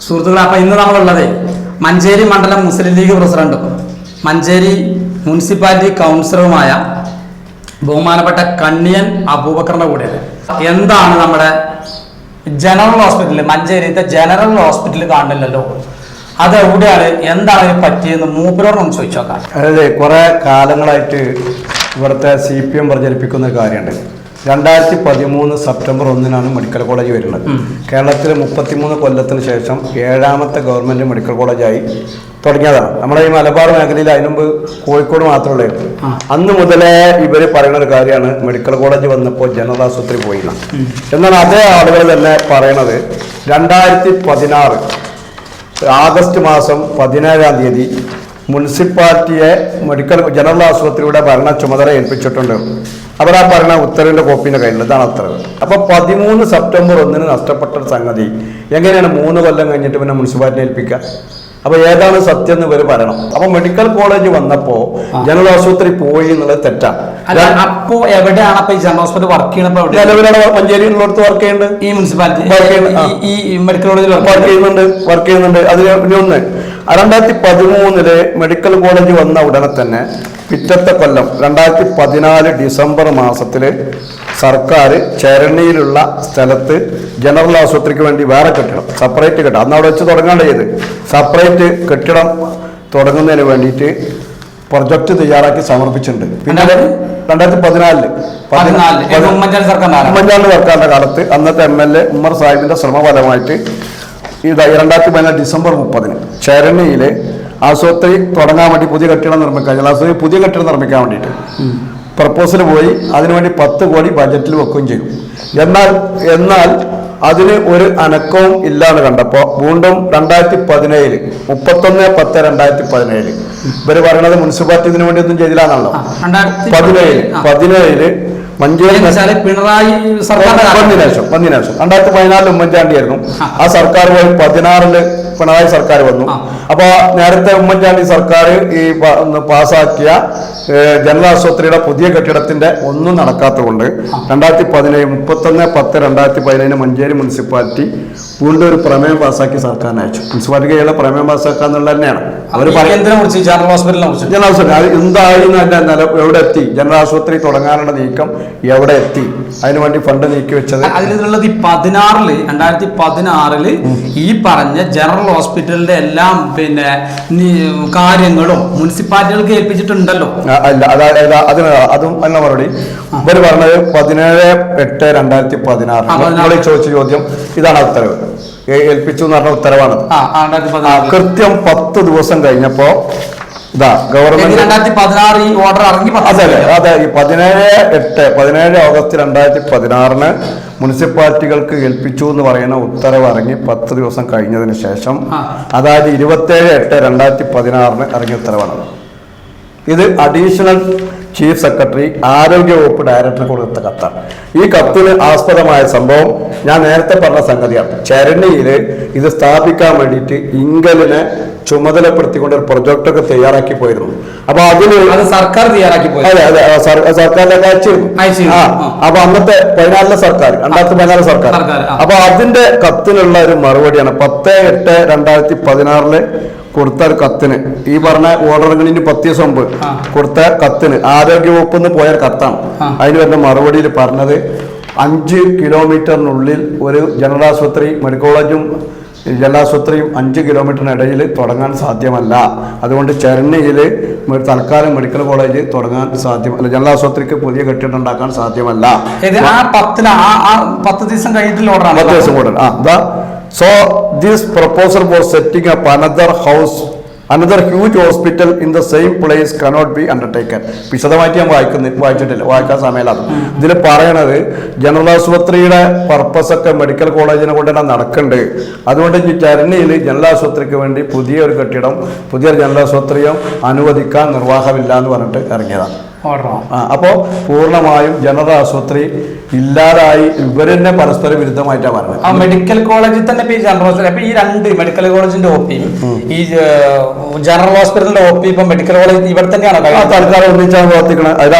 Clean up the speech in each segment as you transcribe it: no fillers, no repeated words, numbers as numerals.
സുഹൃത്തുക്കളെ, അപ്പോൾ ഇന്ന് നമ്മളുള്ളത് മഞ്ചേരി മണ്ഡലം മുസ്ലിം ലീഗ് പ്രസിഡന്റും മഞ്ചേരി മുനിസിപ്പാലിറ്റി കൗൺസിലറുമായ ബഹുമാനപ്പെട്ട കണ്ണിയൻ അബൂബക്കറിന്റെ കൂടെയാണ്. എന്താണ് നമ്മുടെ ജനറൽ ഹോസ്പിറ്റലിൽ, മഞ്ചേരിത്തെ ജനറൽ ഹോസ്പിറ്റലിൽ കാണുന്നില്ലല്ലോ, അത് എവിടെയാണ്, എന്താണ് പറ്റിയെന്ന് മൂപ്പരോട് നമുക്ക് ചോദിച്ചു നോക്കാം. അതായത് കുറെ കാലങ്ങളായിട്ട് ഇവിടുത്തെ CPM പ്രചരിപ്പിക്കുന്ന ഒരു കാര്യമുണ്ട്. 2013 സെപ്റ്റംബർ 1 മെഡിക്കൽ കോളേജ് വരുന്നത്. കേരളത്തിൽ 33 കൊല്ലത്തിന് ശേഷം 7ാമത്തെ ഗവൺമെന്റ് മെഡിക്കൽ കോളേജായി തുടങ്ങിയതാണ്. നമ്മുടെ ഈ മലബാർ മേഖലയിൽ അതിനുമുമ്പ് കോഴിക്കോട് മാത്രമുള്ളായിരുന്നു. അന്ന് മുതലേ ഇവർ പറയുന്ന ഒരു കാര്യമാണ് മെഡിക്കൽ കോളേജ് വന്നപ്പോൾ ജനറൽ ആശുപത്രി പോയില്ല. എന്നാൽ അതേ ആളുകൾ തന്നെ പറയണത് 2016 ആഗസ്റ്റ് മാസം 17-ാം തീയതി മുനിസിപ്പാലിറ്റിയെ ജനറൽ ആശുപത്രിയുടെ ഭരണ ചുമതല ഏൽപ്പിച്ചിട്ടുണ്ട്. അവർ ആ പറയുന്ന ഉത്തരവിന്റെ കോപ്പിന്റെ കയ്യിൽ, ഇതാണ് ഉത്തരവ്. അപ്പൊ 13 സെപ്റ്റംബർ 1 നഷ്ടപ്പെട്ട ഒരു സംഗതി എങ്ങനെയാണ് 3 കൊല്ലം കഴിഞ്ഞിട്ട് പിന്നെ മുനിസിപ്പാലിറ്റി ഏൽപ്പിക്കുക? അപ്പൊ ഏതാണ് സത്യം എന്ന് ഇവർ പറയണം. അപ്പൊ മെഡിക്കൽ കോളേജ് വന്നപ്പോ ജനറൽ ആശുപത്രി പോയി എന്നുള്ളത് തെറ്റാണ്. അപ്പോ എവിടെയാണ് ഈ ജനറൽ ഹോസ്പിറ്റൽ വർക്ക് ചെയ്യുന്നത്? നിലവിലാണ് മഞ്ചേരിയിലുള്ളടത്ത് വർക്ക് ചെയ്യുന്നുണ്ട്. ഈ മുനിസിപ്പാലിറ്റി ഈ മെഡിക്കൽ കോളേജിൽ വർക്ക് ചെയ്യുന്നുണ്ട്. അതിന് പിന്നെ ഒന്ന് 2013 മെഡിക്കൽ കോളേജ് വന്ന ഉടനെ തന്നെ പിറ്റത്തെ കൊല്ലം 2014 ഡിസംബർ മാസത്തിൽ സർക്കാർ ചരണിയിലുള്ള സ്ഥലത്ത് ജനറൽ ആശുപത്രിക്ക് വേണ്ടി വേറെ കെട്ടിടം, സെപ്പറേറ്റ് കെട്ടിടം, അന്ന് അവിടെ വെച്ച് തുടങ്ങേണ്ട ചെയ്ത് സെപ്പറേറ്റ് കെട്ടിടം തുടങ്ങുന്നതിന് വേണ്ടിയിട്ട് പ്രൊജക്ട് തയ്യാറാക്കി സമർപ്പിച്ചിട്ടുണ്ട്. പിന്നെ 2014 ഉമ്മൻചാണ്ടി സർക്കാരിന്റെ കാലത്ത് അന്നത്തെ MLA ഉമ്മർ സാഹിബിന്റെ ശ്രമഫലമായിട്ട് 2014 ഡിസംബർ 30 ചരണിയില് ആശുപത്രി തുടങ്ങാൻ വേണ്ടി പുതിയ കെട്ടിടം നിർമ്മിക്കാൻ വേണ്ടിയിട്ട് പ്രപ്പോസൽ പോയി. അതിനുവേണ്ടി 10 കോടി ബജറ്റിൽ വെക്കുകയും ചെയ്തു. എന്നാൽ അതിന് ഒരു അനക്കവും ഇല്ലാന്ന് കണ്ടപ്പോൾ വീണ്ടും 2017 31/10/2017 ഇവര് പറയണത് മുനിസിപ്പാലിറ്റി ഇതിനു വേണ്ടി ഒന്നും ചെയ്തില്ലാന്നാണല്ലോ. 17 മഞ്ചേരി പിണറായി ശേഷം 2014 ഉമ്മൻചാണ്ടി ആയിരുന്നു. ആ സർക്കാർ പോയി 16 പിണറായി സർക്കാർ വന്നു. അപ്പൊ നേരത്തെ ഉമ്മൻചാണ്ടി സർക്കാർ ഈ പാസാക്കിയ ജനറൽ ആശുപത്രിയുടെ പുതിയ കെട്ടിടത്തിന്റെ ഒന്നും നടക്കാത്തതുകൊണ്ട് 31/10/2017 മഞ്ചേരി മുനിസിപ്പാലിറ്റി വീണ്ടും ഒരു പ്രമേയം പാസാക്കി സർക്കാരിന് അയച്ചു. മുനിസിപ്പാലിറ്റി കയ്യിലുള്ള പ്രമേയം പാസ്സാക്കുക എന്നുള്ളത് തന്നെയാണ് അവർ ജനറൽ ഹോസ്പിറ്റൽ എന്തായി എവിടെ എത്തി, ജനറൽ ആശുപത്രി തുടങ്ങാനുള്ള നീക്കം എവിടെ എത്തി, അതിനുവേണ്ടി ഫണ്ട് നീക്കി വെച്ചത്. അതിലുള്ളത് 2016 ഈ പറഞ്ഞ ജനറൽ ഹോസ്പിറ്റലിന്റെ എല്ലാം പിന്നെ കാര്യങ്ങളും മുനിസിപ്പാലിറ്റികൾക്ക് ഏൽപ്പിച്ചിട്ടുണ്ടല്ലോ. അല്ല, അതും അല്ല മറുപടി. ഇവര് പറഞ്ഞത് 17/8/2016 ചോദിച്ച ചോദ്യം ഇതാണ് ഉത്തരവ്. ഏൽപ്പിച്ചു എന്ന് പറഞ്ഞ ഉത്തരവാണ്. കൃത്യം 10 ദിവസം കഴിഞ്ഞപ്പോ ഗവൺമെന്റ് 2016 ഈ ഓർഡർ ഇറങ്ങി. അതെ 17 ഓഗസ്റ്റ് 2016 മുനിസിപ്പാലിറ്റികൾക്ക് ഏൽപ്പിച്ചു എന്ന് പറയുന്ന ഉത്തരവ് ഇറങ്ങി 10 ദിവസം കഴിഞ്ഞതിന് ശേഷം, അതായത് 27/8/2016 ഇറങ്ങിയ ഉത്തരവാണ്. ഇത് അഡീഷണൽ ചീഫ് സെക്രട്ടറി ആരോഗ്യ വകുപ്പ് ഡയറക്ടർക്ക് കൊടുത്ത കത്താണ്. ഈ കത്തിന് ആസ്പദമായ സംഭവം ഞാൻ നേരത്തെ പറഞ്ഞ സംഗതിയാണ്. ചരണിയില് ഇത് സ്ഥാപിക്കാൻ വേണ്ടിയിട്ട് ഇംഗലിനെ ചുമതലപ്പെടുത്തിക്കൊണ്ട് ഒരു പ്രൊജക്ടൊക്കെ തയ്യാറാക്കി പോയിരുന്നു. അപ്പൊ അതിന് സർക്കാർ തയ്യാറാക്കി പോയി. അതെ സർക്കാരിലേക്ക് അയച്ചിരുന്നു. അപ്പൊ അന്നത്തെ 2014 സർക്കാർ, 2014 സർക്കാർ. അപ്പൊ അതിന്റെ കത്തിനുള്ള ഒരു മറുപടിയാണ് 10/8/2016 കൊടുത്ത ഒരു കത്തിന്, ഈ പറഞ്ഞ ഓർഡറുകളിന് 10 ദിവസം മുമ്പ് കൊടുത്ത കത്തിന്, ആരോഗ്യ വകുപ്പിൽ നിന്ന് പോയ കത്താണ്. അതിന് വരുന്ന മറുപടിയിൽ പറഞ്ഞത് 5 കിലോമീറ്ററിനുള്ളിൽ ഒരു ജനറൽ ആശുപത്രി, മെഡിക്കൽ കോളേജും ജനറൽ ആശുപത്രിയും 5 കിലോമീറ്ററിനിടയിൽ തുടങ്ങാൻ സാധ്യമല്ല. അതുകൊണ്ട് ചരണിയിൽ തൽക്കാലം മെഡിക്കൽ കോളേജ് തുടങ്ങാൻ സാധ്യമല്ല, ജനറൽ ആശുപത്രിക്ക് പുതിയ കെട്ടിടം ഉണ്ടാക്കാൻ സാധ്യമല്ല. 10 ദിവസം കഴിഞ്ഞിട്ടുള്ള ഓർഡറാണ്. 10 ദിവസം കൂടെ. So this proposal for setting up another huge hospital in the same place cannot be undertaken. വിശദമായിട്ട് ഞാൻ വായിക്കാൻ സമയമില്ലാതെ ഇതിൽ പറയണത് ജനറൽ ആശുപത്രിയുടെ പർപ്പസ് ഒക്കെ മെഡിക്കൽ കോളേജിനെ കൊണ്ട് തന്നെ നടക്കുന്നുണ്ട്. അതുകൊണ്ട് ഈ ചരണിയിൽ ജനറൽ ആശുപത്രിക്ക് വേണ്ടി പുതിയൊരു കെട്ടിടം, പുതിയൊരു ജനറൽ ആശുപത്രിയും അനുവദിക്കാൻ നിർവാഹമില്ല എന്ന് പറഞ്ഞിട്ട് ഇറങ്ങിയതാണ്. അപ്പോ പൂർണ്ണമായും ജനറൽ ആശുപത്രി ഇല്ലാതായി. ഇവരെന്നെ പരസ്പര വിരുദ്ധമായിട്ടാണ് പറഞ്ഞത്. മെഡിക്കൽ കോളേജിൽ തന്നെ ജനറൽ ഹോസ്പിറ്റൽ, അപ്പൊ ഈ 2 മെഡിക്കൽ കോളേജിന്റെ OP ഈ ജനറൽ ഹോസ്പിറ്റലിന്റെ OP ഇപ്പൊ മെഡിക്കൽ കോളേജ് ഇവിടെ തന്നെയാണോ തൽക്കാലം ഒന്നിച്ചാണ് പ്രവർത്തിക്കുന്നത്. അതിന്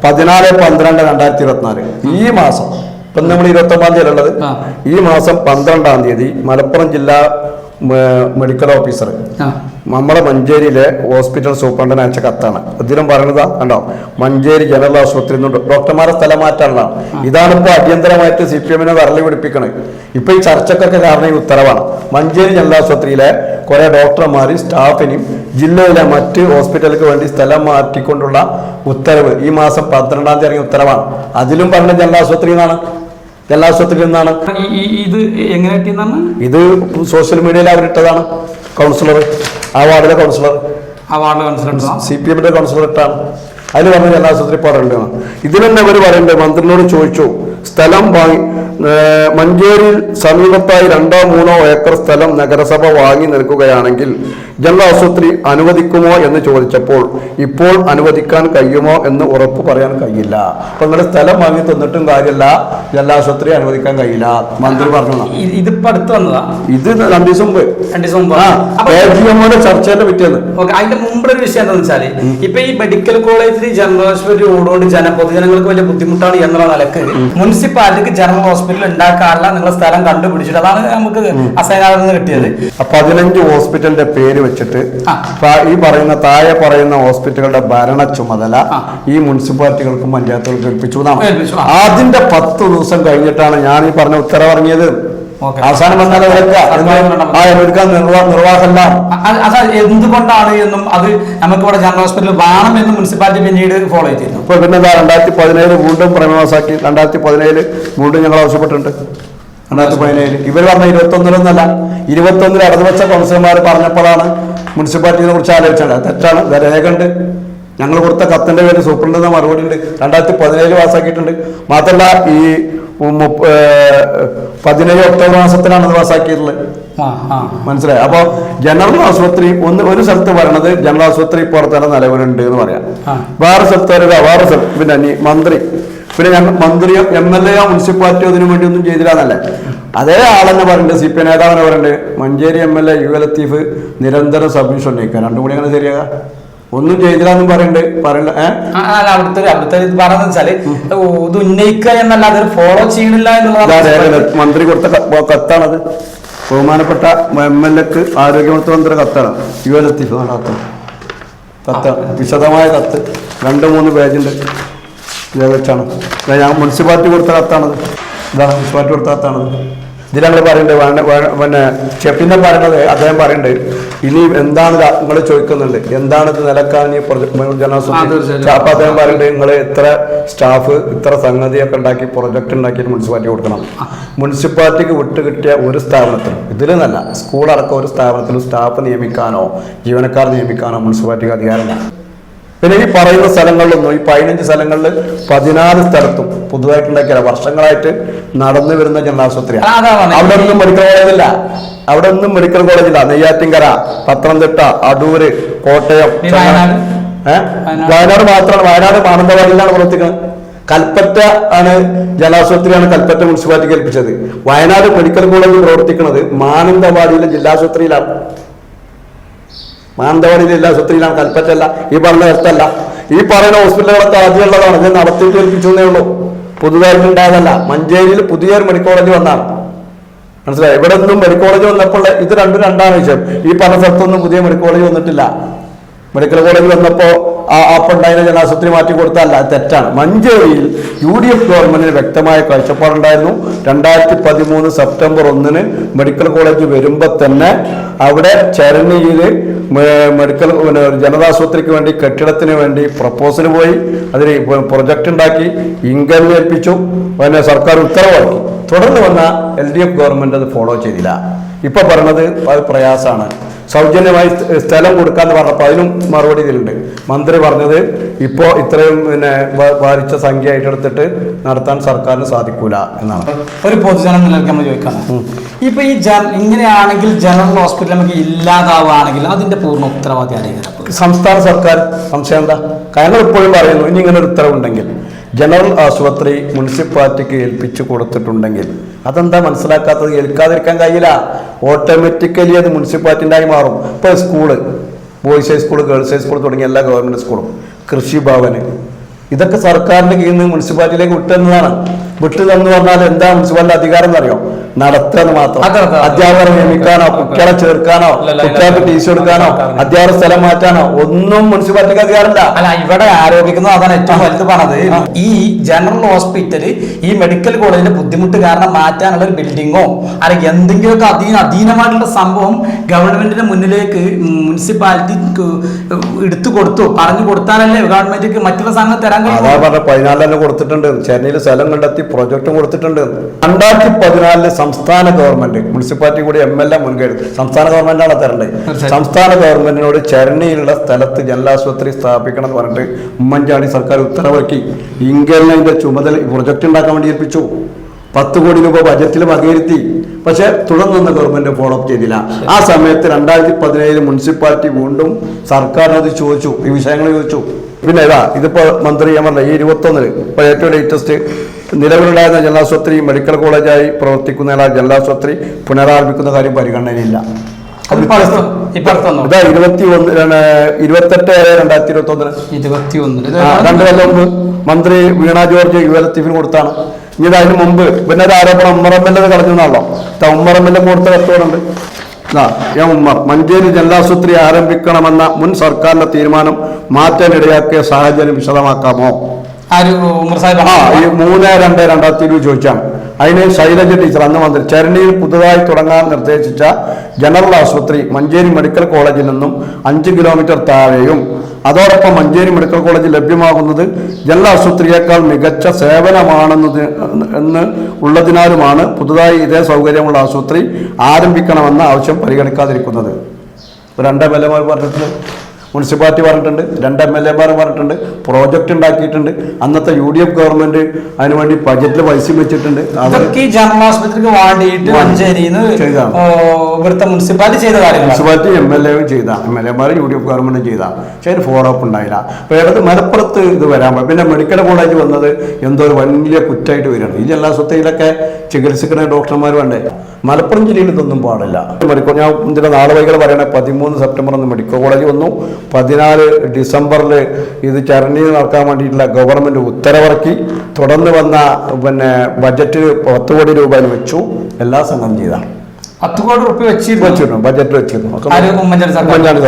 14/12/2024 ഈ മാസം ഇപ്പം നമ്മൾ 29-ാം തീയതി ഉള്ളത്. ഈ മാസം 12-ാം തീയതി മലപ്പുറം ജില്ലാ മെഡിക്കൽ ഓഫീസർ നമ്മുടെ മഞ്ചേരിയിലെ ഹോസ്പിറ്റൽ സൂപ്രണ്ടിന് അയച്ച കത്താണ്. ഇതിലും പറയുന്നതാ കണ്ടോ, മഞ്ചേരി ജനറൽ ആശുപത്രിയിൽ നിന്ന് ഡോക്ടർമാരെ സ്ഥലം മാറ്റാനുള്ള ഇതാണ് ഇപ്പോൾ അടിയന്തരമായിട്ട് CPM വരളി പിടിപ്പിക്കണത്. ഇപ്പൊ ഈ ചർച്ചക്കൊക്കെ കാരണം ഈ ഉത്തരവാണ്. മഞ്ചേരി ജനറൽ ആശുപത്രിയിലെ കുറെ ഡോക്ടർമാരും സ്റ്റാഫിനും ജില്ലയിലെ മറ്റ് ഹോസ്പിറ്റലുകൾക്ക് വേണ്ടി സ്ഥലം മാറ്റിക്കൊണ്ടുള്ള ഉത്തരവ് ഈ മാസം 12-ാം തീയതി ഇറങ്ങിയ ഉത്തരവാണ്. അതിലും പറഞ്ഞ ജനറൽ ആശുപത്രിയിൽ നിന്നാണ്. ഇത് എങ്ങനെ കിട്ടിയെന്നാണ്? ഇത് സോഷ്യൽ മീഡിയയിൽ അവരിട്ടതാണ്. കൗൺസിലർ, ആ വാർഡിലെ കൗൺസിലർ, CPM കൗൺസിലർ ഇട്ടാണ്. അതിൽ പറഞ്ഞ ജനറൽ ആശുപത്രി പറയുന്നുണ്ട്. ഇതിൽ തന്നെ അവർ പറയുന്നുണ്ട്, മന്ത്രിയോട് ചോദിച്ചു, സ്ഥലം വാങ്ങി മഞ്ചേരിയിൽ സമീപത്തായി 2-3 ഏക്കർ സ്ഥലം നഗരസഭ വാങ്ങി നിൽക്കുകയാണെങ്കിൽ ജനറൽ ആശുപത്രി അനുവദിക്കുമോ എന്ന് ചോദിച്ചപ്പോൾ ഇപ്പോൾ അനുവദിക്കാൻ കഴിയുമോ എന്ന് ഉറപ്പ് പറയാൻ കഴിയില്ല. അപ്പൊ നിങ്ങളുടെ സ്ഥലം വാങ്ങി തന്നിട്ടും കാര്യമല്ല, ജനറൽ ആശുപത്രി അനുവദിക്കാൻ കഴിയില്ല മന്ത്രി പറഞ്ഞു. ഇതിപ്പോ അടുത്ത് വന്നതാ, ഇത് 2 ദിവസം മുമ്പ് ചർച്ചയുടെ പിറ്റേന്ന്. അതിന്റെ മുമ്പൊരു വിഷയം എന്താണെന്ന് വെച്ചാല്, ഇപ്പൊ ഈ മെഡിക്കൽ കോളേജിൽ ജനറൽ ആശുപത്രി ഓടുകൊണ്ട് പൊതുജനങ്ങൾക്ക് വലിയ ബുദ്ധിമുട്ടാണ് എന്നുള്ള നിലക്ക് മുനിസിപ്പാലിറ്റിക്ക് ജനറൽ ഹോസ്പിറ്റൽ ഉണ്ടാക്കാനുള്ള നിങ്ങളെ സ്ഥലം കണ്ടുപിടിച്ചിട്ട് അതാണ് നമുക്ക് അസൈനാണെന്ന് കിട്ടിയത്. 15 ഹോസ്പിറ്റലിന്റെ പേര് വെച്ചിട്ട് ഈ പറയുന്ന താഴെ പറയുന്ന ഹോസ്പിറ്റലുകളുടെ ഭരണ ചുമതല ഈ മുനിസിപ്പാലിറ്റികൾക്കും പഞ്ചായത്തുകൾക്കും ഏൽപ്പിച്ചു എന്നാണ്. അതിന്റെ 10 ദിവസം കഴിഞ്ഞിട്ടാണ് ഞാൻ ഈ പറഞ്ഞ ഉത്തരവിറങ്ങിയത്. അവസാനം വന്നാൽ നിർവാഹമല്ല. എന്തുകൊണ്ടാണ് എന്നും അത് നമുക്ക് ഇവിടെ ജനറൽ ഹോസ്പിറ്റൽ വേണം എന്നും മുനിസിപ്പാലിറ്റി പിന്നീട് ഫോളോ ചെയ്തിരുന്നു. ഇപ്പൊ പിന്നെ 2017 വീണ്ടും പ്രമേയമാക്കി. 2017 വീണ്ടും ഞങ്ങൾ ആവശ്യപ്പെട്ടിട്ടുണ്ട്. 2017 ഇവർ പറഞ്ഞ 21-ലൊന്നല്ല, 21-ൽ ഇടതുപക്ഷ കൗൺസിലർമാർ പറഞ്ഞപ്പോഴാണ് മുനിസിപ്പാലിറ്റിയെ കുറിച്ച് ആലോചിച്ചത്. തെറ്റാണ്, രേഖയുണ്ട്. ഞങ്ങൾ കൊടുത്ത കത്തിന്റെ പേര് സൂപ്രണ്ടിന്റെ മറുപടി ഉണ്ട്. 2017 പാസ്സാക്കിയിട്ടുണ്ട്. മാത്രമല്ല ഈ 17 ഒക്ടോബർ മാസത്തിലാണ് അത് പാസ്സാക്കിയിട്ടുള്ളത്. മനസ്സിലായി. അപ്പൊ ജനറൽ ആശുപത്രി ഒരു സ്ഥലത്ത് പറയണത് ജനറൽ ആശുപത്രി പുറത്താണ് നിലവിലുണ്ട് എന്ന് പറയാം. വേറെ സ്ഥലത്ത് പിന്നെ മന്ത്രി മന്ത്രിയോ MLA മുനിസിപ്പാലിറ്റിയോ അതിനു വേണ്ടി ഒന്നും ചെയ്തില്ലാന്നല്ലേ അതേ ആളെന്നെ പറയുന്നുണ്ട്. CPM നേതാവിനെ പറയുന്നുണ്ട്, മഞ്ചേരി MLA UA ലത്തീഫ് നിരന്തരം സബ്മിഷൻ ഉന്നയിക്കുക. രണ്ടും കൂടി അങ്ങനെ ശരിയാകാം. ഒന്നും ചെയ്തില്ലാന്നും പറയില്ല. ഇത് ഉന്നയിക്കുക എന്നല്ലാതെ ഫോളോ ചെയ്യണില്ല എന്നുള്ളതാണ് മന്ത്രി കൊടുത്ത കത്താണത്. ബഹുമാനപ്പെട്ട MLAക്ക് ആരോഗ്യമന്ത്രി കത്താണ്. UA ലത്തീഫ് കത്ത്, വിശദമായ കത്ത് 2-3 പേജുണ്ട്. ഇതേ വെച്ചാണ് ഞാൻ മുനിസിപ്പാലിറ്റി കൊടുത്ത കത്താണത്. ഇതാണ് മുനിസിപ്പാലിറ്റി കൊടുത്ത കത്താണത്. ഇതിൽ ഞങ്ങൾ പറയുന്നുണ്ട്, പിന്നെ പറയുന്നത് അദ്ദേഹം പറയുന്നുണ്ട്, ഇനി എന്താണ് നിങ്ങൾ ചോദിക്കുന്നുണ്ട്, എന്താണ് ഇത് നിലക്കാൻ ജനറൽ. അപ്പൊ അദ്ദേഹം പറയുന്നുണ്ട്, നിങ്ങൾ ഇത്ര സ്റ്റാഫ് ഇത്ര സംഗതിയൊക്കെ ഉണ്ടാക്കി പ്രൊജക്ട് ഉണ്ടാക്കിയിട്ട് മുനിസിപ്പാലിറ്റി കൊടുക്കണം. മുനിസിപ്പാലിറ്റിക്ക് വിട്ടുകിട്ടിയ ഒരു സ്ഥാപനത്തിനും ഇതിലെന്നല്ല, സ്കൂളടക്കം ഒരു സ്ഥാപനത്തിനും സ്റ്റാഫ് നിയമിക്കാനോ ജീവനക്കാർ നിയമിക്കാനോ മുനിസിപ്പാലിറ്റിക്ക് അധികാരമില്ല. പിന്നെ ഈ പറയുന്ന സ്ഥലങ്ങളിലൊന്നും ഈ 15 സ്ഥലങ്ങളിൽ 14 സ്ഥലത്തും പുതുതായിട്ടുണ്ടാക്കിയ വർഷങ്ങളായിട്ട് നടന്നു വരുന്ന ജനറൽ ആശുപത്രിയാണ്. അവിടെ ഒന്നും മെഡിക്കൽ കോളേജില്ല. നെയ്യാറ്റിൻകര, പത്തനംതിട്ട, അടൂര്, കോട്ടയം, വയനാട് മാത്രമാണ്. വയനാട് മാനന്തവാടിയിലാണ് പ്രവർത്തിക്കുന്നത്. കൽപ്പറ്റ ആണ് ജലാശുപത്രിയാണ് കൽപ്പറ്റ മുനിസിപ്പാലിറ്റിക്ക് ഏൽപ്പിച്ചത്. വയനാട് മെഡിക്കൽ കോളേജ് പ്രവർത്തിക്കുന്നത് മാനന്തവാടിയിലെ ജില്ലാശുപത്രിയിലാണ്. മാനന്തവാടിയിലെ ജില്ലാ ആശുപത്രിയിലാണ്, കൽപ്പറ്റല്ല. ഈ പറഞ്ഞ സ്ഥലത്തല്ല. ഈ പറയുന്ന ഹോസ്പിറ്റലുകളൊക്കെ ആദ്യമുള്ളതാണ്. ഇത് നടത്തിയിട്ട് ഏൽപ്പിച്ചേ ഉള്ളൂ, പുതുതായിട്ടുണ്ടായതല്ല. മഞ്ചേരിയിൽ പുതിയൊരു മെഡിക്കൽ കോളേജ് വന്നാണ്. മനസ്സിലായി. ഇവിടെ ഒന്നും മെഡിക്കൽ കോളേജ് വന്നപ്പോൾ ഇത് രണ്ടാണ് വിഷയം. ഈ പറഞ്ഞ സ്ഥലത്തൊന്നും പുതിയ മെഡിക്കൽ കോളേജ് വന്നിട്ടില്ല. മെഡിക്കൽ കോളേജ് വന്നപ്പോൾ അപ്പം ഉണ്ടായിരുന്ന ജനാശുപത്രി മാറ്റി കൊടുത്തല്ല, തെറ്റാണ്. മഞ്ചേരിയിൽ UDF ഗവൺമെന്റിന് വ്യക്തമായ കാഴ്ചപ്പാടുണ്ടായിരുന്നു. 2013 സെപ്റ്റംബർ 1 മെഡിക്കൽ കോളേജ് വരുമ്പോൾ തന്നെ അവിടെ ചരണിയിൽ മെഡിക്കൽ ജനതാശുപത്രിക്ക് വേണ്ടി കെട്ടിടത്തിന് വേണ്ടി പ്രപ്പോസൽ പോയി, അതിന് പ്രൊജക്ട് ഉണ്ടാക്കി, ഇൻകം ഏൽപ്പിച്ചു, പിന്നെ സർക്കാർ ഉത്തരവാക്കി. തുടർന്ന് വന്ന LDF ഗവൺമെന്റ് അത് ഫോളോ ചെയ്തില്ല. ഇപ്പൊ പറഞ്ഞത് അത് പ്രയാസമാണ്. സൗജന്യമായി സ്ഥലം കൊടുക്കാന്ന് പറഞ്ഞപ്പോൾ അതിനും മറുപടി ഇതിലുണ്ട്. മന്ത്രി പറഞ്ഞത് ഇപ്പോ ഇത്രയും ഭാരിച്ച സംഖ്യ ഏറ്റെടുത്തിട്ട് നടത്താൻ സർക്കാരിന് സാധിക്കൂല എന്നാണ്. ഒരു പൊതുജനം നിലയ്ക്ക് നമ്മൾ ചോദിക്കണം, ഇപ്പൊ ഈ ഇങ്ങനെയാണെങ്കിൽ ജനറൽ ഹോസ്പിറ്റൽ നമുക്ക് ഇല്ലാതാവുകയാണെങ്കിൽ അതിന്റെ പൂർണ്ണ ഉത്തരവാദി ആരെങ്കിലും സംസ്ഥാന സർക്കാർ. സംശയം എന്താ? കാരണം ഇപ്പോഴും പറയുന്നു, ഇനി ഇങ്ങനെ ഒരു ഉത്തരവുണ്ടെങ്കിൽ ജനറൽ ആശുപത്രി മുനിസിപ്പാലിറ്റിക്ക് ഏൽപ്പിച്ചു കൊടുത്തിട്ടുണ്ടെങ്കിൽ അതെന്താ മനസ്സിലാക്കാത്തത്? ഏൽക്കാതിരിക്കാൻ കഴിയില്ല. ഓട്ടോമാറ്റിക്കലി അത് മുനിസിപ്പാലിറ്റിൻ്റെ ആയി മാറും. ഇപ്പോൾ school, boys high school, girls high school തുടങ്ങിയ എല്ലാ ഗവൺമെൻറ് സ്കൂളും, കൃഷിഭവന്, ഇതൊക്കെ സർക്കാരിന്റെ കീഴിൽ നിന്ന് മുനിസിപ്പാലിറ്റിയിലേക്ക് വിട്ടുന്നതാണ്. വിട്ടുതെന്ന് പറഞ്ഞാൽ എന്താ മുനിസിപ്പാലിറ്റി അധികാരം എന്നറിയോ? നടത്തുക മാത്രം. അധ്യാപകരെ നിയമിക്കാനോ കുട്ടികളെ ചേർക്കാനോ കുട്ടികൾക്ക് ടി സി കൊടുക്കാനോ അധ്യാപക സ്ഥലം മാറ്റാനോ ഒന്നും മുനിസിപ്പാലിറ്റിക്ക് അധികാരമില്ല. അല്ല, ഇവിടെ ആരോപിക്കുന്നത് അതാണ് ഏറ്റവും വലുത് പറഞ്ഞത്. ഈ ജനറൽ ഹോസ്പിറ്റല് ഈ മെഡിക്കൽ കോളേജിന്റെ ബുദ്ധിമുട്ട് കാരണം മാറ്റാനുള്ള ഒരു ബിൽഡിങ്ങോ അല്ലെങ്കിൽ എന്തെങ്കിലുമൊക്കെ അധീനമായിട്ടുള്ള സംഭവം ഗവൺമെന്റിന്റെ മുന്നിലേക്ക് മുനിസിപ്പാലിറ്റി എടുത്തു കൊടുത്തു പറഞ്ഞു കൊടുത്താലല്ലേ ഗവൺമെന്റിക്ക് മറ്റുള്ള സാധനങ്ങൾ തരാൻ കഴിയും. 14 കൊടുത്തിട്ടുണ്ട്. ചെന്നൈയിൽ സ്ഥലം കണ്ടെത്തി പ്രൊജക്ട് കൊടുത്തിട്ടുണ്ട്. 2014 സംസ്ഥാന ഗവൺമെന്റ് മുനിസിപ്പാലിറ്റി കൂടി MLA മുൻകൈ സംസ്ഥാന ഗവൺമെന്റാണ് തരേണ്ടത്. സംസ്ഥാന ഗവൺമെന്റിനോട് ചരണിയിലുള്ള സ്ഥലത്ത് ജനലാശുപത്രി സ്ഥാപിക്കണം എന്ന് പറഞ്ഞിട്ട് ഉമ്മൻചാണ്ടി സർക്കാർ ഉത്തരവിറക്കി. ഇംഗലിനെ അതിന്റെ ചുമതല പ്രൊജക്ട് ഉണ്ടാക്കാൻ വേണ്ടി ഏൽപ്പിച്ചു. 10 കോടി രൂപ ബജറ്റിൽ വകയിരുത്തി. പക്ഷെ തുടർന്നൊന്നും ഗവൺമെന്റ് ഫോളോ അപ്പ് ചെയ്തില്ല. ആ സമയത്ത് 2017 മുനിസിപ്പാലിറ്റി വീണ്ടും സർക്കാരിനത് ചോദിച്ചു, ഈ വിഷയങ്ങൾ ചോദിച്ചു. പിന്നെ ഇതിപ്പോ മന്ത്രി ഞാൻ പറഞ്ഞ ഈ 21 ഇപ്പൊ ഏറ്റവും ലേറ്റസ്റ്റ് നിലവിലുണ്ടായിരുന്ന ജനലാശുപത്രി മെഡിക്കൽ കോളേജായി പ്രവർത്തിക്കുന്ന ജനലാശുപത്രി പുനരാരംഭിക്കുന്ന കാര്യം പരിഗണനയിലില്ല. 28/2021 2 കൊല്ലം മുമ്പ് മന്ത്രി വീണ ജോർജ് ULTF കൊടുത്താണ്. ഇനി അതിന് മുമ്പ് പിന്നെ ഒരു ആരോപണം ഉമ്മറമ്മൽ കളഞ്ഞു എന്നാണല്ലോ. ഉമ്മറമ്മൽ കൊടുത്ത കത്തോടുണ്ട്. മഞ്ചേരി ജനലാശുപത്രി ആരംഭിക്കണമെന്ന മുൻ സർക്കാരിന്റെ തീരുമാനം മാറ്റാനിടയാക്കിയ സാഹചര്യം വിശദമാക്കാമോ? ഈ 3/2/2020 ചോദിച്ചാണ്. അതിന് ശൈലജ ടീച്ചർ അന്ന് മന്ത്രി ചരണിയിൽ പുതുതായി തുടങ്ങാൻ നിർദ്ദേശിച്ച ജനറൽ ആശുപത്രി മഞ്ചേരി മെഡിക്കൽ കോളേജിൽ നിന്നും 5 കിലോമീറ്റർ താഴെയും അതോടൊപ്പം മഞ്ചേരി മെഡിക്കൽ കോളേജിൽ ലഭ്യമാകുന്നത് ജനറൽ ആശുപത്രിയേക്കാൾ മികച്ച സേവനമാണെന്ന് ഉള്ളതിനാലുമാണ് പുതുതായി ഇതേ സൗകര്യമുള്ള ആശുപത്രി ആരംഭിക്കണമെന്ന ആവശ്യം പരിഗണിക്കാതിരിക്കുന്നത്. 2 MLA പറഞ്ഞിട്ടുണ്ട്, മുനിസിപ്പാലിറ്റി പറഞ്ഞിട്ടുണ്ട്, 2 MLA പറഞ്ഞിട്ടുണ്ട്, പ്രോജക്റ്റ് ഉണ്ടാക്കിയിട്ടുണ്ട്. അന്നത്തെ UDF ഗവൺമെന്റ് അതിനുവേണ്ടി ബജറ്റിൽ പൈസ വെച്ചിട്ടുണ്ട്. അവർക്ക് ജനറൽ ആശുപത്രിക്ക് വേണ്ടിയിട്ട് ഇവിടുത്തെ മുനിസിപ്പാലിറ്റി ചെയ്ത കാര്യങ്ങൾ മുനിസിപ്പാലിറ്റി MLA ചെയ്ത MLA UDF ഗവൺമെന്റ് ചെയ്ത. പക്ഷേ അതിന് ഫോളോ അപ്പ് ഉണ്ടായില്ല. അപ്പൊ ഏതൊക്കെ മലപ്പുറത്ത് ഇത് വരാൻ പിന്നെ മെഡിക്കൽ കോളേജ് വന്നത് എന്തോ ഒരു വലിയ കുറ്റമായിട്ട് വരികയാണ്. ഈ ജില്ലാ ആശുപത്രിയിലൊക്കെ ചികിത്സിക്കുന്ന ഡോക്ടർമാർ വേണ്ടേ? മലപ്പുറം ജില്ലയിൽ ഇതൊന്നും പാടില്ല. ഞാൻ ഇതിന്റെ നാളുവൈകൾ പറയണേ 13 സെപ്റ്റംബർ മെഡിക്കൽ കോളേജ് വന്നു. 14 ഡിസംബറിൽ ഇത് ചരണിയിൽ നടക്കാൻ വേണ്ടിയിട്ടുള്ള ഗവൺമെന്റ് ഉത്തരവിറക്കി. തുടർന്ന് വന്ന ബജറ്റ് 10 കോടി രൂപ വെച്ചു. എല്ലാ സംഘം ചെയ്താണ് 10 കോടി രൂപ വെച്ചിരുന്നു ബജറ്റ് വെച്ചിരുന്നു. ഉമ്മൻചാണ്ടി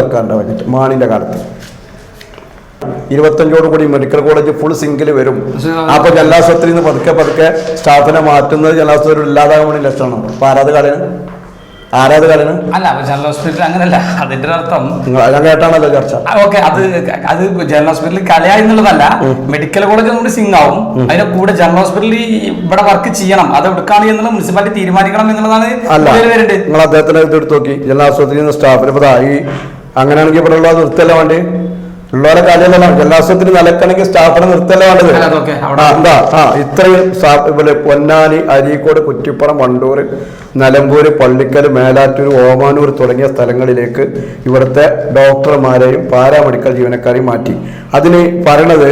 സർക്കാരിന്റെ ബജറ്റ് മാണിന്റെ കാലത്ത് 25 കൂടി മെഡിക്കൽ കോളേജ് ഫുൾ സിംഗിൽ വരും. അപ്പൊ ജലാശുപത്രിയിൽ നിന്ന് പതുക്കെ സ്റ്റാഫിനെ മാറ്റുന്നത് ജലാശുപത്രി ഇല്ലാതാകാൻ വേണ്ടി ലക്ഷമാണ്. അപ്പൊ ആരാധ കളയാണ് അല്ല ജനറൽ ഹോസ്പിറ്റൽ അങ്ങനല്ല. അതിന്റെ അർത്ഥം ഞാൻ കേട്ടാണല്ലോ ചർച്ച. ഓക്കെ, അത് ജനറൽ ഹോസ്പിറ്റലിൽ കളയാ എന്നുള്ളതല്ല. മെഡിക്കൽ കോളേജ് നമ്മുടെ സിംഗ് ആവും. അതിന്റെ കൂടെ ജനറൽ ഹോസ്പിറ്റലിൽ ഇവിടെ വർക്ക് ചെയ്യണം. അത് എടുക്കാണ് എന്നുള്ള മുനിസിപ്പാലിറ്റി തീരുമാനിക്കണം എന്നുള്ളതാണ്. നിങ്ങൾ അദ്ദേഹത്തിന് എടുത്ത് നോക്കി ജനറൽ ആശുപത്രിയിൽ നിന്ന് സ്റ്റാഫിന് ഇപ്പൊ അങ്ങനെയാണെങ്കിൽ ഇവിടെ ഉള്ളത് നിർത്തല്ല വേണ്ടി ഉള്ളവരെ കാര്യമല്ല. ജലാശുപത്രി നിലക്കണമെങ്കിൽ സ്റ്റാഫിനെ നിർത്തല്ല വേണ്ടത്. ഇത്രയും പൊന്നാനി, അരീക്കോട്, കുറ്റിപ്പുറം, വണ്ടൂർ, നിലമ്പൂർ, പള്ളിക്കൽ, മേലാറ്റൂർ, ഓമാനൂർ തുടങ്ങിയ സ്ഥലങ്ങളിലേക്ക് ഇവിടുത്തെ ഡോക്ടർമാരെയും പാരാമെഡിക്കൽ ജീവനക്കാരെയും മാറ്റി. അതിന് പറയണത്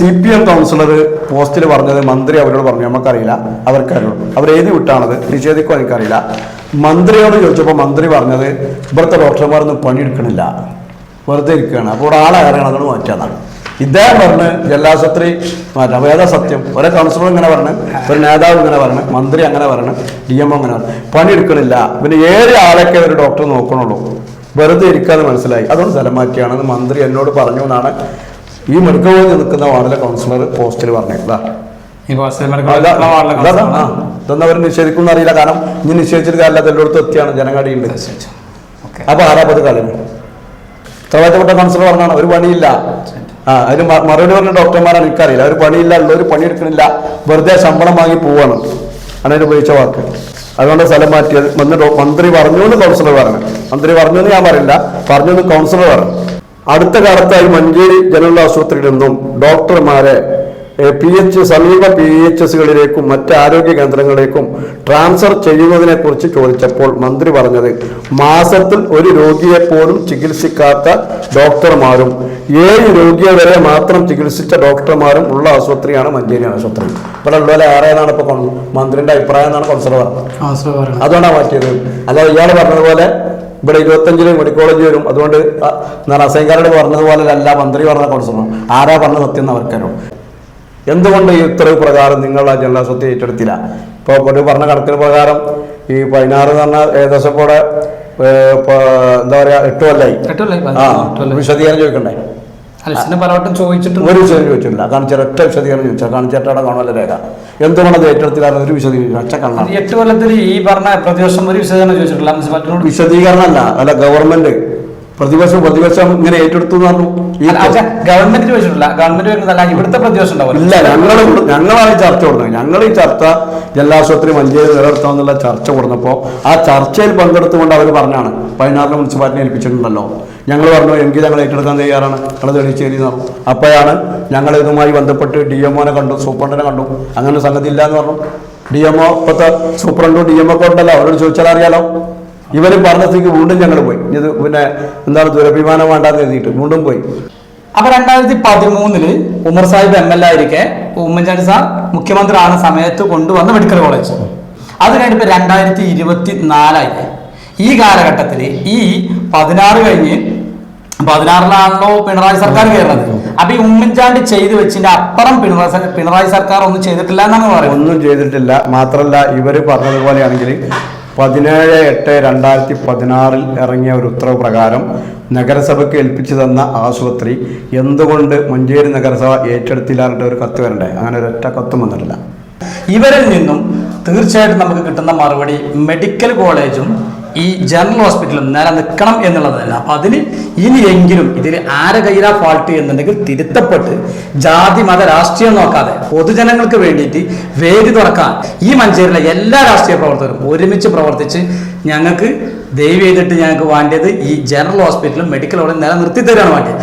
CPM കൗൺസിലർ പോസ്റ്റിൽ പറഞ്ഞത് മന്ത്രി അവരോട് പറഞ്ഞു. നമുക്കറിയില്ല, അവർക്കറിയുള്ളൂ. അവരെഴുതി വിട്ടാണത്, നിഷേധിക്കോ എനിക്കറിയില്ല. മന്ത്രിയോട് ചോദിച്ചപ്പോൾ മന്ത്രി പറഞ്ഞത് ഇവിടുത്തെ ഡോക്ടർമാരൊന്നും പണിയെടുക്കണില്ല, വെറുതെ ഇരിക്കുകയാണ്. അപ്പോൾ ഇവിടെ ആളെ അറിയണം, അതുകൊണ്ട് മാറ്റാതാണ്. ഇദ്ദേഹം പറഞ്ഞ് ജലാശുപത്രി മാറ്റാം. അപ്പോൾ ഏതാ സത്യം? ഒരേ കൗൺസിലർ ഇങ്ങനെ പറഞ്ഞ്, ഒരു നേതാവ് ഇങ്ങനെ പറഞ്ഞ്, മന്ത്രി അങ്ങനെ പറഞ്ഞ്, DMO അങ്ങനെ പറഞ്ഞു. പണിയെടുക്കണില്ല. പിന്നെ 7 ആളൊക്കെ ഒരു ഡോക്ടർ നോക്കണുള്ളൂ, വെറുതെ ഇരിക്കാതെ മനസ്സിലായി. അതുകൊണ്ട് സ്ഥലം മാറ്റിയാണെന്ന് മന്ത്രി എന്നോട് പറഞ്ഞു എന്നാണ് ഈ മെഡിക്കൽ കോളേജിൽ നിൽക്കുന്ന വാർഡിലെ കൗൺസിലർ പോസ്റ്റിൽ പറഞ്ഞേക്കാ. ഇതൊന്നും അവർ നിഷേധിക്കും അറിയില്ല. കാരണം ഇനി നിഷേധിച്ചിട്ട് കാര്യമില്ല, എല്ലായിടത്തും എത്തിയാണ്, ജനങ്ങടിയുണ്ട്. അപ്പൊ ആരാപ്പത് കളഞ്ഞു ഉത്തരവാദിത്തപ്പെട്ട കൗൺസിലർ പറഞ്ഞാണ് ഒരു പണിയില്ല. അതിന് മറുപടി പറഞ്ഞ ഡോക്ടർമാരാണ്, എനിക്കറിയില്ല. ഒരു പണിയില്ല, ഉള്ളൊരു പണിയെടുക്കണില്ല, വെറുതെ ശമ്പളം വാങ്ങി പോവാണ്. അങ്ങനെ ഉപയോഗിച്ച വാക്ക്. അതുകൊണ്ട് സ്ഥലം മാറ്റിയത് മന്ത്രി പറഞ്ഞു എന്ന് കൗൺസിലർ പറഞ്ഞു. മന്ത്രി പറഞ്ഞു എന്ന് ഞാൻ പറയില്ല, പറഞ്ഞു എന്ന് കൗൺസിലർ പറഞ്ഞു. അടുത്ത കാലത്തായി മഞ്ചേരി ജനറൽ ആശുപത്രിയിൽ നിന്നും ഡോക്ടർമാരെ സമീപ PHSകളിലേക്കും മറ്റ് ആരോഗ്യ കേന്ദ്രങ്ങളിലേക്കും ട്രാൻസ്ഫർ ചെയ്യുന്നതിനെ കുറിച്ച് ചോദിച്ചപ്പോൾ മന്ത്രി പറഞ്ഞത് മാസത്തിൽ ഒരു രോഗിയെ പോലും ചികിത്സിക്കാത്ത ഡോക്ടർമാരും 7 രോഗിയെ വരെ മാത്രം ചികിത്സിച്ച ഡോക്ടർമാരും ഉള്ള ആശുപത്രിയാണ് മഞ്ചേരി ആശുപത്രി. ഇവിടെ ഉള്ളവരെ ആരെയാണ് ഇപ്പൊ മന്ത്രിന്റെ അഭിപ്രായം എന്നാണ് കൗൺസിലർ പറഞ്ഞത്. അതുകൊണ്ടാണ് മാറ്റിയത്. അല്ലാതെ ഇയാൾ പറഞ്ഞതുപോലെ ഇവിടെ 25-ന് മെഡിക്കൽ കോളേജ് വരും. അതുകൊണ്ട് അസൈൻകാരോട് പറഞ്ഞതുപോലെ അല്ല മന്ത്രി പറഞ്ഞ കോൺസണം ആരാ പറഞ്ഞ സത്യം അവർക്കറിയാം. എന്തുകൊണ്ട് ഈ ഉത്തരവ് പ്രകാരം നിങ്ങൾ ആ ജില്ലാ സ്വത്ത് ഏറ്റെടുത്തില്ല? ഇപ്പോൾ ഒരു പറഞ്ഞ കണക്കിന് പ്രകാരം ഈ 16 എന്ന് പറഞ്ഞാൽ ഏകദേശം കൂടെ എന്താ പറയാ 8 കൊല്ലായി. വിശദീകരണം ചോദിക്കണ്ടേ? പലവട്ടം ചോദിച്ചിട്ട് ഒരു വിശദീകരണം ചോദിച്ചിട്ടില്ല. കാണിച്ചാൽ ഒറ്റ വിശദീകരണം ചോദിച്ചാൽ കാണിച്ചേട്ടാടെ കാണുമല്ലോ രേഖ. എന്തുകൊണ്ട് അത് ഏറ്റെടുത്തില്ല ഒരു വിശദീകരണം? ഒറ്റ കണ്ണാണ്. 8 കൊല്ലത്തിൽ ഈ പറഞ്ഞ പ്രതിവർഷം ഒരു വിശദീകരണം ചോദിച്ചിട്ടില്ല മുനിസിപ്പാലിറ്റിയോട്. വിശദീകരണം അല്ല ഗവൺമെന്റ് പ്രതിപക്ഷം ഇങ്ങനെ ഏറ്റെടുത്തു എന്ന് പറഞ്ഞു. ഗവൺമെന്റ് ചോദിച്ചിട്ടില്ല. ഗവൺമെന്റ് വരുന്നതല്ല, ഇവിടുത്തെ പ്രതിപക്ഷം ഉണ്ടാവും. ഇല്ല, ഞങ്ങളാണ് ഈ ചർച്ച കൊടുക്കുന്നത്. ഞങ്ങൾ ഈ ചർച്ച ജില്ലാശുപത്രി മഞ്ചേരി നിലനിർത്താമെന്നുള്ള ചർച്ച കൊടുത്തപ്പോൾ ആ ചർച്ചയിൽ പങ്കെടുത്തുകൊണ്ട് അവർ പറഞ്ഞാണ് 16 മുനിസിപ്പാലിറ്റിനെ ഏൽപ്പിച്ചിട്ടുണ്ടല്ലോ. ഞങ്ങൾ പറഞ്ഞു എങ്കിൽ ഞങ്ങൾ ഏറ്റെടുക്കാൻ തയ്യാറാണ്, ഞങ്ങൾ തെളിയിച്ചേരി എന്ന് പറഞ്ഞു. അപ്പോഴാണ് ഞങ്ങൾ ഇതുമായി ബന്ധപ്പെട്ട് DMOനെ കണ്ടു, സൂപ്രണ്ടിനെ കണ്ടു. അങ്ങനെ സംഗതി ഇല്ല എന്ന് പറഞ്ഞു. DMO ഇപ്പോഴത്തെ സൂപ്രണ്ടും DMO ഒക്കെ ഉണ്ടല്ലോ, അവരോട് ചോദിച്ചാൽ അറിയാലോ. ഇവര് പറഞ്ഞ സ്ഥിതിക്ക് വീണ്ടും ഞങ്ങൾ പോയി. ഇത് പിന്നെ എന്താണ് ദുരഭിമാനം വേണ്ടാന്ന് എഴുതിയിട്ട് വീണ്ടും പോയി. അപ്പൊ 2013 ഉമർ സാഹിബ് MLA ആയിരിക്കെ ഉമ്മൻചാണ്ടി സാർ മുഖ്യമന്ത്രി ആകുന്ന സമയത്ത് കൊണ്ടുവന്ന മെഡിക്കൽ കോളേജ്. അത് കഴിഞ്ഞിപ്പോ 2024 ഈ കാലഘട്ടത്തിൽ ഈ 16 കഴിഞ്ഞ് 16-ലാണല്ലോ പിണറായി സർക്കാർ കയറുന്നത്. അപ്പൊ ഈ ഉമ്മൻചാണ്ടി ചെയ്തു വെച്ചിന്റെ അപ്പുറം പിണറായി സർക്കാർ ഒന്നും ചെയ്തിട്ടില്ല എന്നാണ് പറയുന്നത്. ഒന്നും ചെയ്തിട്ടില്ല. മാത്രല്ല ഇവര് പറഞ്ഞതുപോലെയാണെങ്കിൽ 17/8/2016 ഇറങ്ങിയ ഒരു ഉത്തരവ് പ്രകാരം നഗരസഭയ്ക്ക് ഏൽപ്പിച്ചു തന്ന ആശുപത്രി എന്തുകൊണ്ട് മഞ്ചേരി നഗരസഭ ഏറ്റെടുത്തില്ലാണ്ട് ഒരു കത്ത് വരണ്ടേ? അങ്ങനെ ഒരൊറ്റ കത്തും വന്നിട്ടില്ല. ഇവരിൽ നിന്നും തീർച്ചയായിട്ടും നമുക്ക് കിട്ടുന്ന മറുപടി മെഡിക്കൽ കോളേജും ഈ ജനറൽ ഹോസ്പിറ്റലും നിലനിൽക്കണം എന്നുള്ളതല്ല. അപ്പൊ അതിന് ഇനിയെങ്കിലും ഇതിൽ ആരെ കയ്യിലാ ഫാൾട്ട് എന്നുണ്ടെങ്കിൽ തിരുത്തപ്പെട്ട് ജാതി മത രാഷ്ട്രീയം നോക്കാതെ പൊതുജനങ്ങൾക്ക് വേണ്ടിയിട്ട് വേദി തുറക്കാൻ ഈ മഞ്ചേരിയിലെ എല്ലാ രാഷ്ട്രീയ പ്രവർത്തകരും ഒരുമിച്ച് പ്രവർത്തിച്ച് ഞങ്ങൾക്ക് ദയവ് ചെയ്തിട്ട് ഞങ്ങൾക്ക് വേണ്ടത് ഈ ജനറൽ ഹോസ്പിറ്റലും മെഡിക്കൽ കോളേജും നിലനിർത്തി തരാണ് വേണ്ടത്.